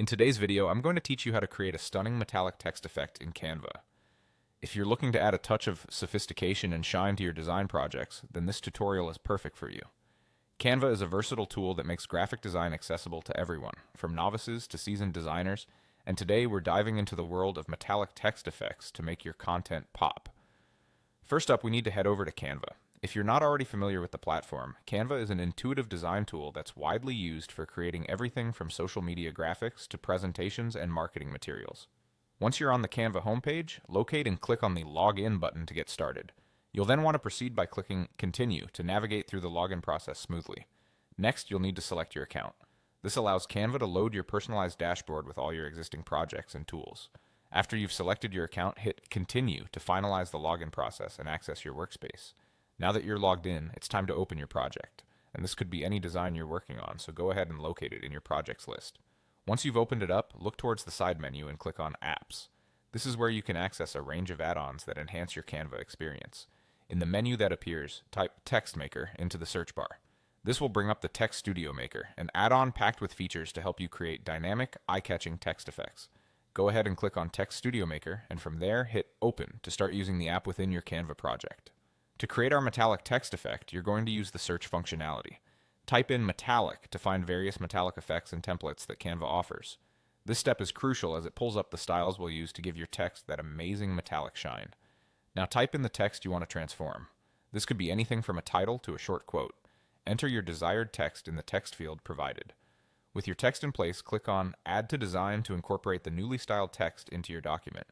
In today's video, I'm going to teach you how to create a stunning metallic text effect in Canva. If you're looking to add a touch of sophistication and shine to your design projects, then this tutorial is perfect for you. Canva is a versatile tool that makes graphic design accessible to everyone, from novices to seasoned designers, and today we're diving into the world of metallic text effects to make your content pop. First up, we need to head over to Canva. If you're not already familiar with the platform, Canva is an intuitive design tool that's widely used for creating everything from social media graphics to presentations and marketing materials. Once you're on the Canva homepage, locate and click on the Login button to get started. You'll then want to proceed by clicking Continue to navigate through the login process smoothly. Next, you'll need to select your account. This allows Canva to load your personalized dashboard with all your existing projects and tools. After you've selected your account, hit Continue to finalize the login process and access your workspace. Now that you're logged in, it's time to open your project. And this could be any design you're working on, so go ahead and locate it in your projects list. Once you've opened it up, look towards the side menu and click on Apps. This is where you can access a range of add-ons that enhance your Canva experience. In the menu that appears, type Text Maker into the search bar. This will bring up the Text Studio Maker, an add-on packed with features to help you create dynamic, eye-catching text effects. Go ahead and click on Text Studio Maker, and from there, hit Open to start using the app within your Canva project. To create our metallic text effect, you're going to use the search functionality. Type in metallic to find various metallic effects and templates that Canva offers. This step is crucial as it pulls up the styles we'll use to give your text that amazing metallic shine. Now type in the text you want to transform. This could be anything from a title to a short quote. Enter your desired text in the text field provided. With your text in place, click on Add to Design to incorporate the newly styled text into your document.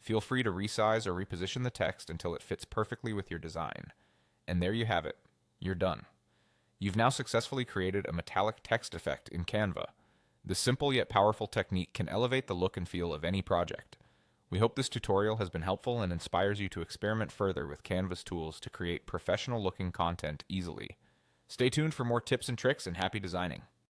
Feel free to resize or reposition the text until it fits perfectly with your design. And there you have it. You're done. You've now successfully created a metallic text effect in Canva. This simple yet powerful technique can elevate the look and feel of any project. We hope this tutorial has been helpful and inspires you to experiment further with Canva's tools to create professional-looking content easily. Stay tuned for more tips and tricks, and happy designing.